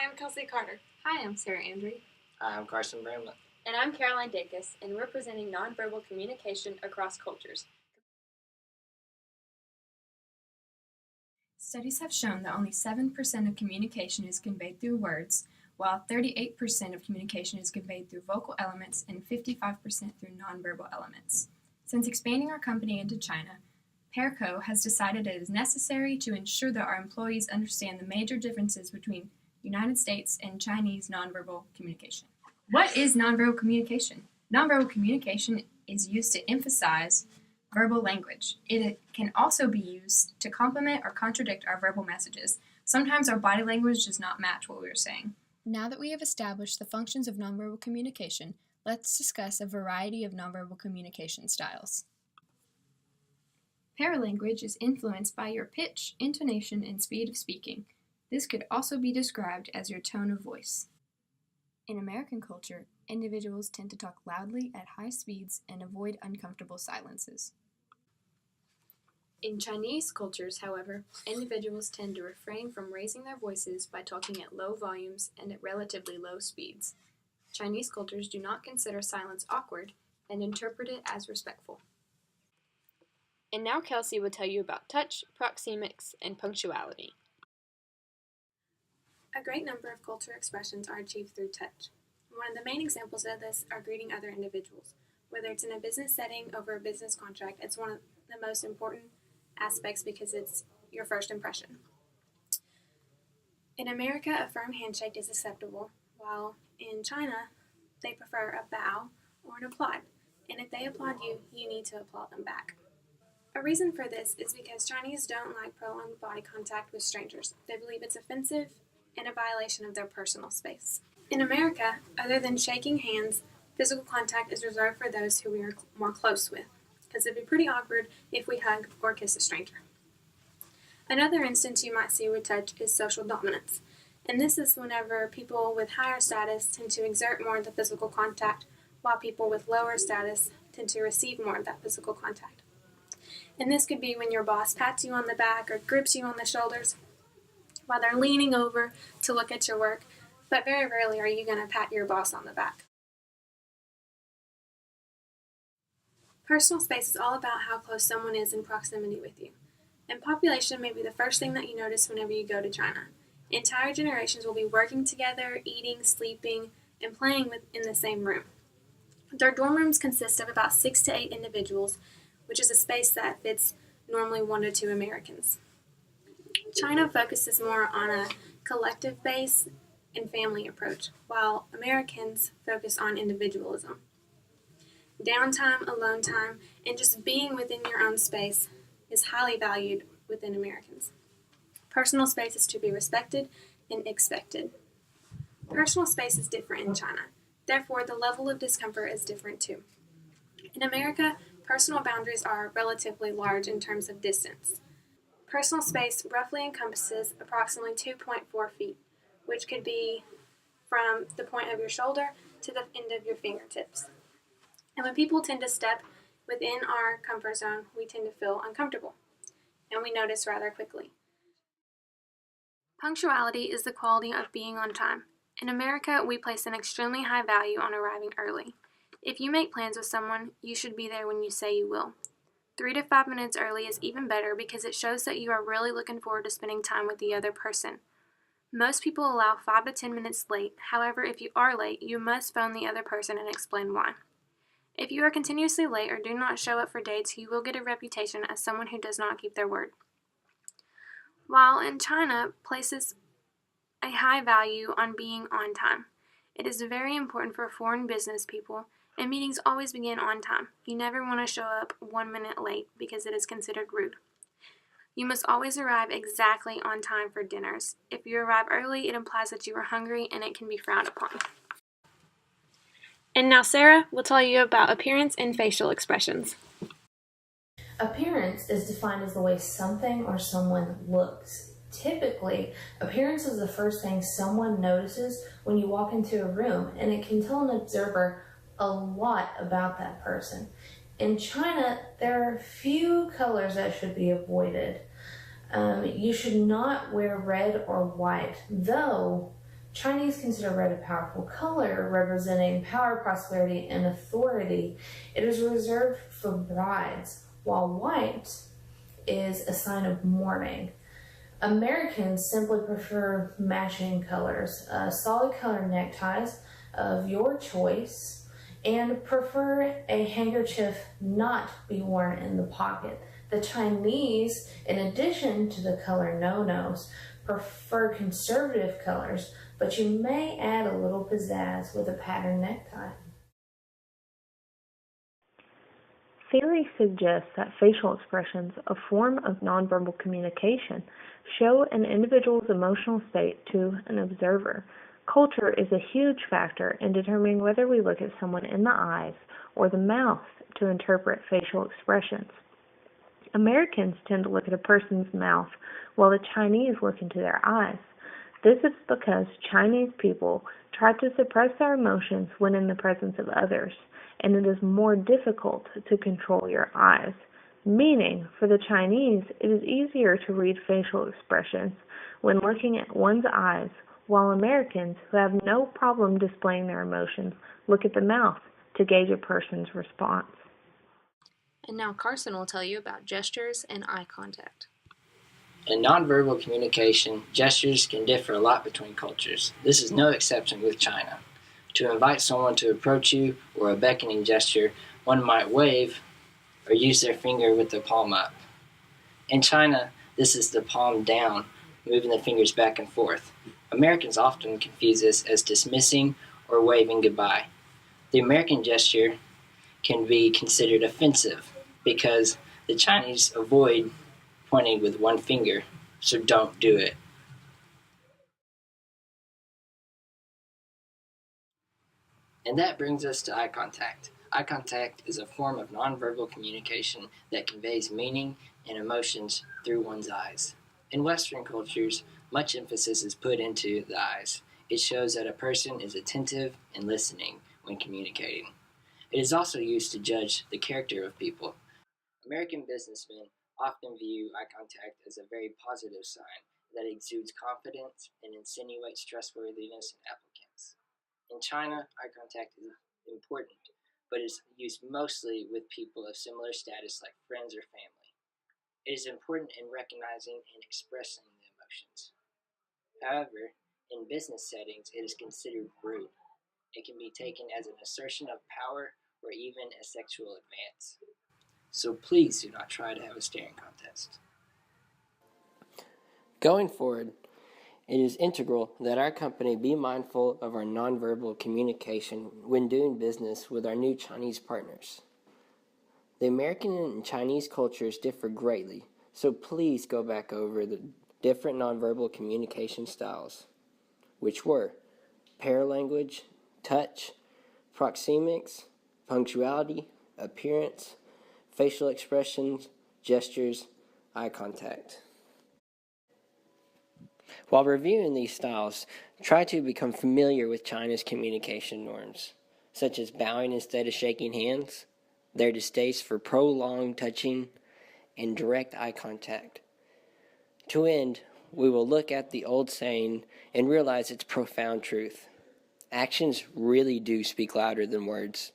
Hi, I'm Kelsey Carter. Hi, I'm Sarah Andre. Hi, I'm Carson Bramlett. And I'm Caroline Dacus, and we're presenting Nonverbal Communication Across Cultures. Studies have shown that only 7% of communication is conveyed through words, while 38% of communication is conveyed through vocal elements and 55% through nonverbal elements. Since expanding our company into China, Pearco has decided it is necessary to ensure that our employees understand the major differences between United States and Chinese nonverbal communication. What is nonverbal communication? Nonverbal communication is used to emphasize verbal language. It can also be used to complement or contradict our verbal messages. Sometimes our body language does not match what we are saying. Now that we have established the functions of nonverbal communication, let's discuss a variety of nonverbal communication styles. Paralanguage is influenced by your pitch, intonation, and speed of speaking. This could also be described as your tone of voice. In American culture, individuals tend to talk loudly at high speeds and avoid uncomfortable silences. In Chinese cultures, however, individuals tend to refrain from raising their voices by talking at low volumes and at relatively low speeds. Chinese cultures do not consider silence awkward and interpret it as respectful. And now Kelsey will tell you about touch, proxemics, and punctuality. A great number of cultural expressions are achieved through touch. One of the main examples of this are greeting other individuals. Whether it's in a business setting over a business contract, it's one of the most important aspects because it's your first impression. In America, a firm handshake is acceptable, while in China, they prefer a bow or an applaud. And if they applaud you, you need to applaud them back. A reason for this is because Chinese don't like prolonged body contact with strangers. They believe it's offensive and a violation of their personal space. In America, other than shaking hands, physical contact is reserved for those who we are more close with, because it'd be pretty awkward if we hug or kiss a stranger. Another instance you might see with touch is social dominance, and this is whenever people with higher status tend to exert more of the physical contact, while people with lower status tend to receive more of that physical contact. And this could be when your boss pats you on the back or grips you on the shoulders while they're leaning over to look at your work, but very rarely are you going to pat your boss on the back. Personal space is all about how close someone is in proximity with you. And population may be the first thing that you notice whenever you go to China. Entire generations will be working together, eating, sleeping, and playing in the same room. Their dorm rooms consist of about 6 to 8 individuals, which is a space that fits normally 1 to 2 Americans. China focuses more on a collective base and family approach, while Americans focus on individualism. Downtime, alone time, and just being within your own space is highly valued within Americans. Personal space is to be respected and expected. Personal space is different in China. Therefore, the level of discomfort is different too. In America, personal boundaries are relatively large in terms of distance. Personal space roughly encompasses approximately 2.4 feet, which could be from the point of your shoulder to the end of your fingertips. And when people tend to step within our comfort zone, we tend to feel uncomfortable, and we notice rather quickly. Punctuality is the quality of being on time. In America, we place an extremely high value on arriving early. If you make plans with someone, you should be there when you say you will. 3 to 5 minutes early is even better because it shows that you are really looking forward to spending time with the other person. Most people allow 5 to 10 minutes late. However, if you are late, you must phone the other person and explain why. If you are continuously late or do not show up for dates, you will get a reputation as someone who does not keep their word. While in China places a high value on being on time, it is very important for foreign business people, and meetings always begin on time. You never want to show up 1 minute late because it is considered rude. You must always arrive exactly on time for dinners. If you arrive early, it implies that you are hungry and it can be frowned upon. And now Sarah will tell you about appearance and facial expressions. Appearance is defined as the way something or someone looks. Typically, appearance is the first thing someone notices when you walk into a room, and it can tell an observer a lot about that person. In China, there are few colors that should be avoided. You should not wear red or white, though Chinese consider red a powerful color, representing power, prosperity, and authority. It is reserved for brides, while white is a sign of mourning. Americans simply prefer matching colors, solid color neckties of your choice, and prefer a handkerchief not be worn in the pocket. The Chinese, in addition to the color no-nos, prefer conservative colors, but you may add a little pizzazz with a patterned necktie. Theory suggests that facial expressions, a form of nonverbal communication, show an individual's emotional state to an observer. Culture is a huge factor in determining whether we look at someone in the eyes or the mouth to interpret facial expressions. Americans tend to look at a person's mouth while the Chinese look into their eyes. This is because Chinese people try to suppress their emotions when in the presence of others, and it is more difficult to control your eyes. Meaning, for the Chinese, it is easier to read facial expressions when looking at one's eyes, while Americans, who have no problem displaying their emotions, look at the mouth to gauge a person's response. And now Carson will tell you about gestures and eye contact. In nonverbal communication, gestures can differ a lot between cultures. This is no exception with China. To invite someone to approach you or a beckoning gesture, one might wave or use their finger with the palm up. In China, this is the palm down, moving the fingers back and forth. Americans often confuse this as dismissing or waving goodbye. The American gesture can be considered offensive because the Chinese avoid pointing with one finger, so don't do it. And that brings us to eye contact. Eye contact is a form of nonverbal communication that conveys meaning and emotions through one's eyes. In Western cultures, much emphasis is put into the eyes. It shows that a person is attentive and listening when communicating. It is also used to judge the character of people. American businessmen often view eye contact as a very positive sign that exudes confidence and insinuates trustworthiness in applicants. In China, eye contact is important, but is used mostly with people of similar status like friends or family. It is important in recognizing and expressing the emotions. However, in business settings, it is considered rude. It can be taken as an assertion of power or even a sexual advance. So please do not try to have a staring contest. Going forward, it is integral that our company be mindful of our nonverbal communication when doing business with our new Chinese partners. The American and Chinese cultures differ greatly, so please go back over the different nonverbal communication styles, which were paralanguage, touch, proxemics, punctuality, appearance, facial expressions, gestures, eye contact. While reviewing these styles, try to become familiar with China's communication norms, such as bowing instead of shaking hands, their distaste for prolonged touching, and direct eye contact. To end, we will look at the old saying and realize its profound truth. Actions really do speak louder than words.